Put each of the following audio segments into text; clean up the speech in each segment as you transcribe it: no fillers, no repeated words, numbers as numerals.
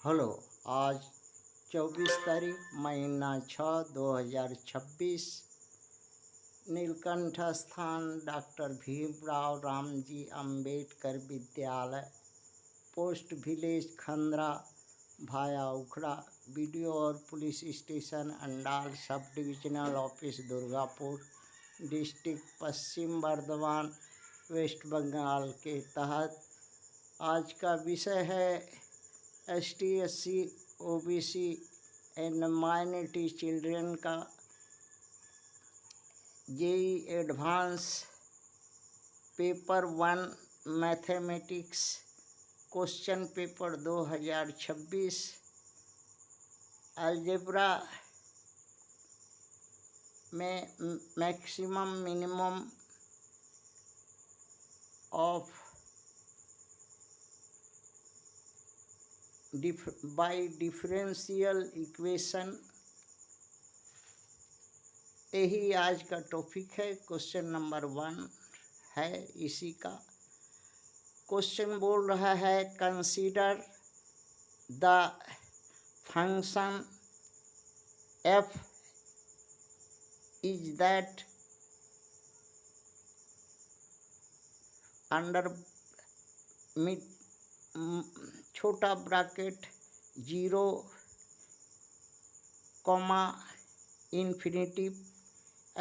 Hello. आज 24 तारीख महीना 6 2026 नीलकंठ स्थान डॉक्टर भीमराव रामजी अंबेडकर विद्यालय, पोस्ट विलेज खंद्रा भाया उखड़ा, बीडीओ और police station Andal, sub divisional office Durgapur, district Paschim Bardhaman, west Bengal के तहत आज का विषय है ST SC OBC and minority children का JEE advance paper 1 mathematics question paper 2026 algebra में maximum minimum of by differential equation, यही आज का टॉपिक है। क्वेश्चन नंबर 1 है इसी का। क्वेश्चन बोल रहा है consider the function f is that under mid छोटा bracket 0 comma infinity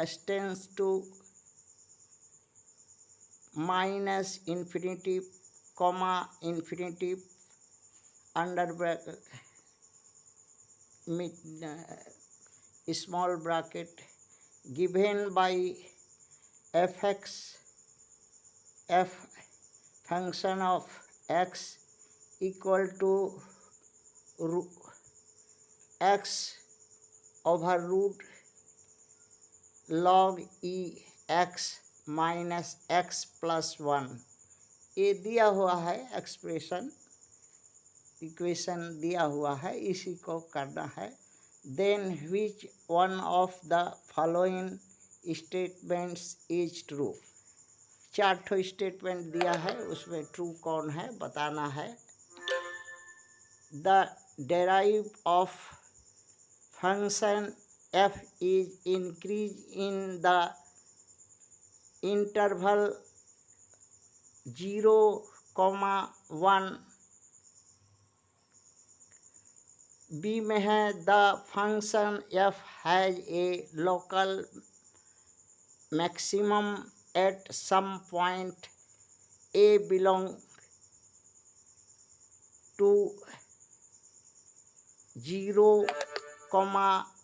extends to minus infinity comma infinity under bracket small bracket given by f(x) f function of x equal to x over root log e x minus x plus 1। ये दिया हुआ है expression, equation दिया हुआ है, इसी को करना है। Then which one of the following statements is true. 4 statement दिया है, उसमें ट्रू कौन है बताना है। The derive of function f is increase in the interval 0, 1। B में है the function f has a local maximum at some point a belong to 0,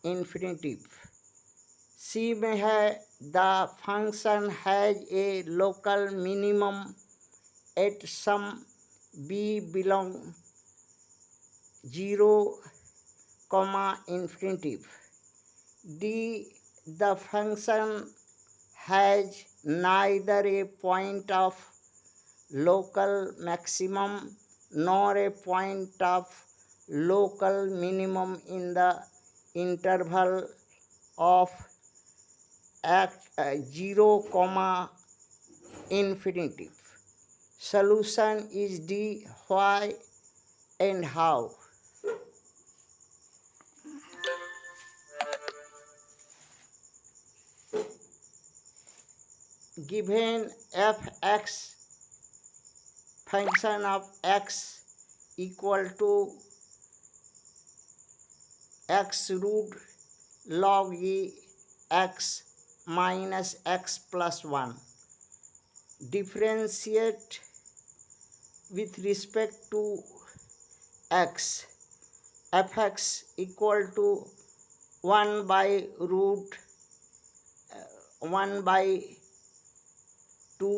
infinity. C में है the function has a local minimum at some b belong 0, infinity. D the function has neither a point of local maximum nor a point of local minimum in the interval of 0, infinity. Solution is D. Why and how? Given f(x) function of x equal to x root log e x minus x plus 1, differentiate with respect to x, f(x) equal to 1 by root 1 by 2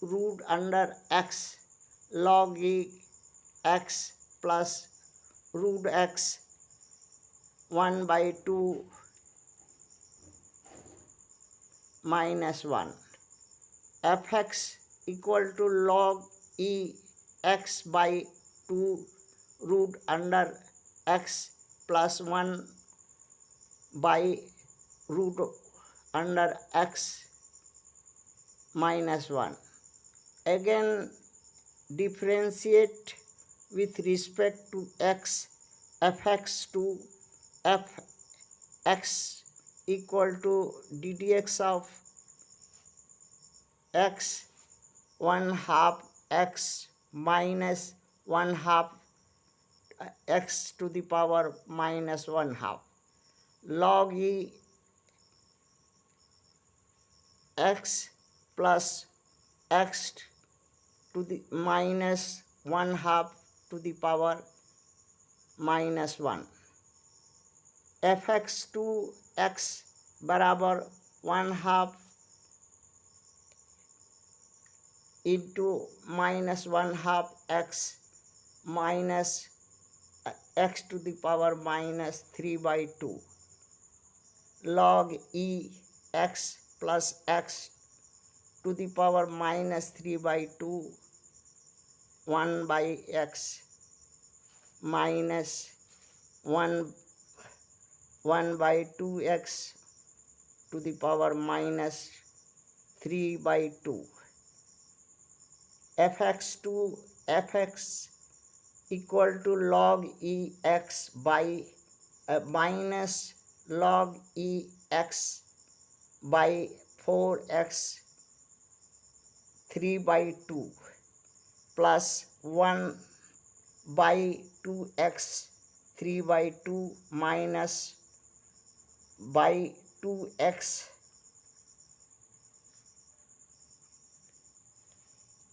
root under x log e x plus root x 1 by 2 minus 1। f(x) equal to log e x by 2 root under x plus 1 by root under x minus 1। Again differentiate with respect to x, fx to fx equal to ddx of x 1/2 x minus 1/2 x to the power minus 1/2 log e x plus x to the minus 1/2 to the power minus 1 fx to x बराबर 1/2 into minus 1/2 x minus x to the power minus 3/2 log e x plus x to the power minus 3/2 1 by x minus 1 by 2x to the power minus 3/2 fx to fx equal to log e x by minus log e x by 4x 3/2 plus 1 by 2x 3/2 minus by 2x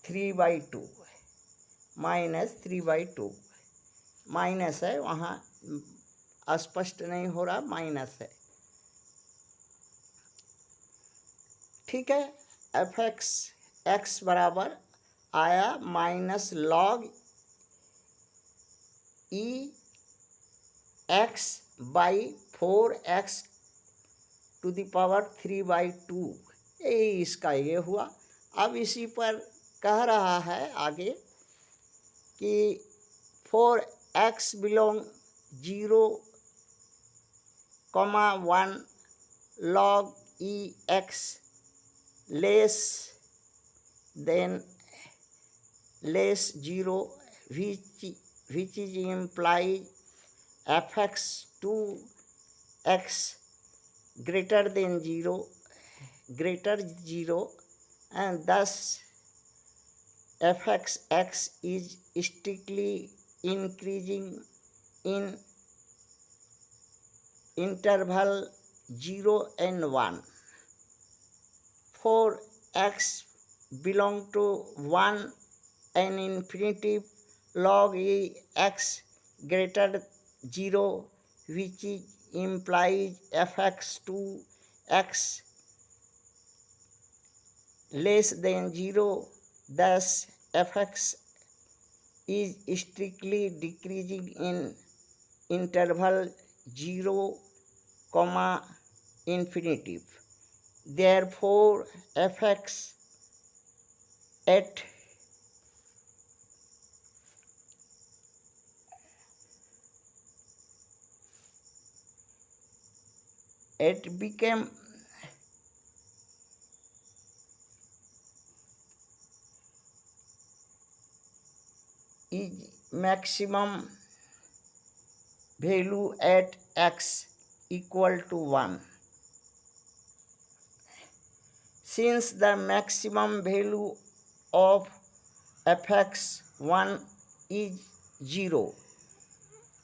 3/2 minus 3/2 minus है वहाँ अस्पष्ट नहीं हो रहा minus है ठीक है F x x बराबर आया minus log e x by 4x to the power 3/2 ये इसका ये हुआ। अब इसी पर कह रहा है आगे कि 4x belong 0,1 log e x less than less 0 which is implies fx to x greater than 0 and thus fx is strictly increasing in interval 0 and 1. 4x belong to 1 and infinitive log e x greater 0 which implies fx to x less than 0. Thus fx is strictly decreasing in interval 0, infinitive. Therefore fx at became is maximum value at x equal to 1. Since the maximum value of fx1 is 0,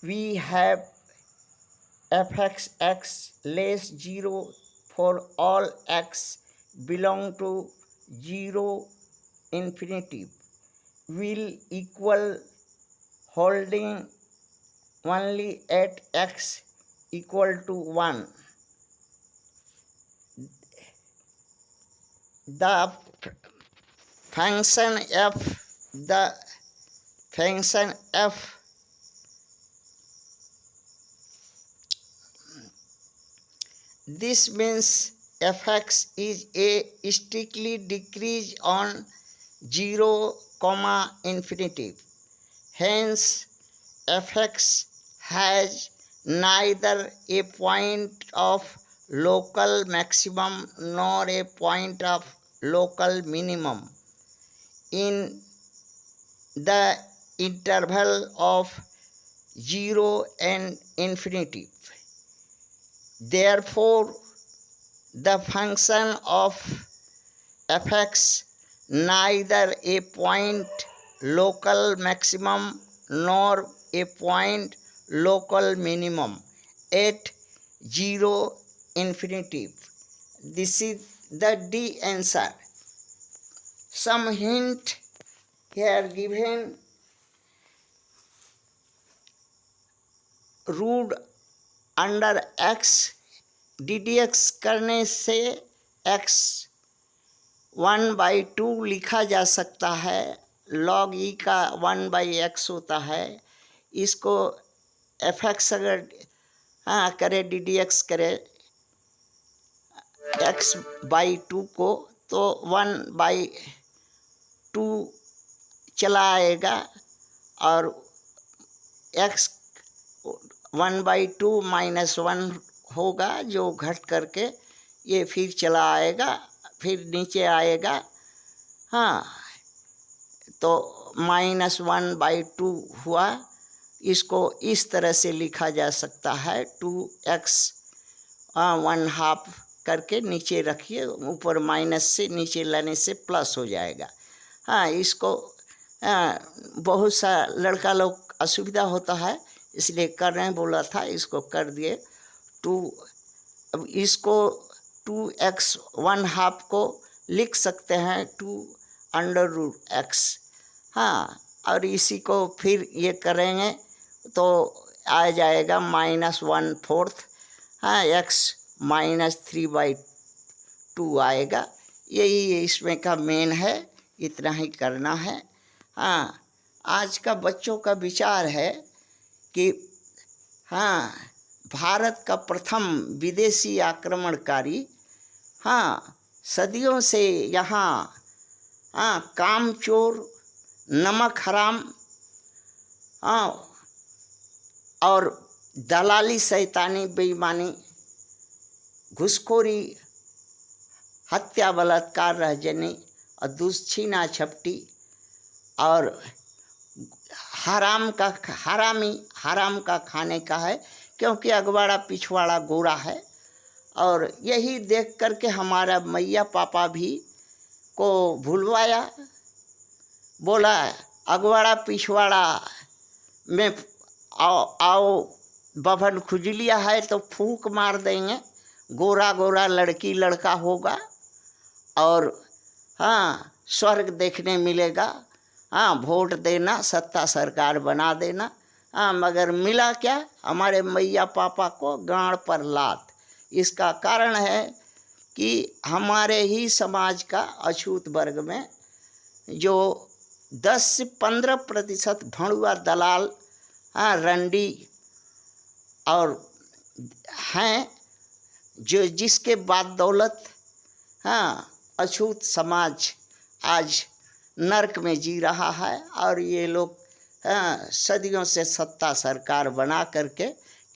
we have fxx less 0 for all x belong to 0 infinitive will equal holding only at x equal to 1. The function f this means fx is a strictly decrease on 0, infinitive. Hence fx has neither a point of local maximum nor a point of local minimum. In the interval of 0 and infinity. Therefore, the function of f(x) neither a point local maximum nor a point local minimum at 0 infinity. This is the D answer. Some hint here given. Root under x ddx करने से x 1/2 लिखा जा सकता है। log e का 1/x होता है। इसको fx अगर करे ddx करे x/2 को तो 1/2 चला आएगा और x 1/2 - 1 होगा जो घट करके ये फिर चला आएगा, फिर नीचे आएगा। तो -1/2 हुआ। इसको इस तरह से लिखा जा सकता है 2x 1/2 करके नीचे रखिए, ऊपर माइनस से नीचे लाने से प्लस हो जाएगा। इसको बहुत सा लड़का लोग असुविधा होता है, इसलिए कर रहे हैं, बोला था इसको कर दिए। अब इसको 2x 1/2 को लिख सकते हैं 2√x। और इसी को फिर ये करेंगे तो आ जाएगा -1/4 x -3/2 आएगा। यही इसमें का मेन है, इतना ही करना है। आज का बच्चों का विचार है कि भारत का प्रथम विदेशी आक्रमणकारी सदियों से यहाँ कामचोर, नमक हराम और दलाली, शैतानी, बेईमानी, घुसखोरी, हत्या, बलात्कार, रहजनी और दुश्छीना छपटी और हराम का खाने का है, क्योंकि अगवाड़ा पिछवाड़ा गोरा है। और यही देख करके हमारा मैया पापा भी को भूलवाया, बोला अगवाड़ा पिछवाड़ा में आओ बभन खुजलिया है तो फूंक मार देंगे, गोरा गोरा लड़की लड़का होगा और स्वर्ग देखने मिलेगा। वोट देना, सत्ता सरकार बना देना। मगर मिला क्या? हमारे मैया पापा को गांड पर लात। इसका कारण है कि हमारे ही समाज का अछूत वर्ग में जो 10 से 15% भणुआ दलाल रंडी और हैं, जो जिसके बाद दौलत अछूत समाज आज नर्क में जी रहा है। और ये लोग सदियों से सत्ता सरकार बना करके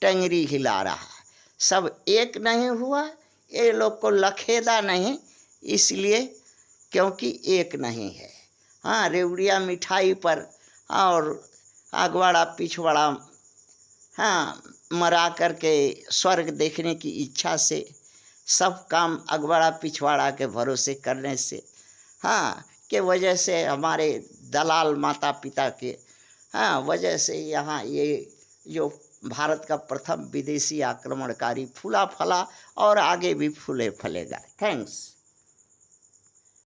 टंगरी हिला रहा है। सब एक नहीं हुआ, ये लोग को लखेदा नहीं, इसलिए क्योंकि एक नहीं है। रेवड़िया मिठाई पर और अगवाड़ा पिछवाड़ा मरा करके स्वर्ग देखने की इच्छा से सब काम अगवाड़ा पिछवाड़ा के भरोसे करने से के वजह से हमारे दलाल माता पिता के वजह से यहाँ ये जो भारत का प्रथम विदेशी आक्रमणकारी फूला फला और आगे भी फूले फलेगा। थैंक्स।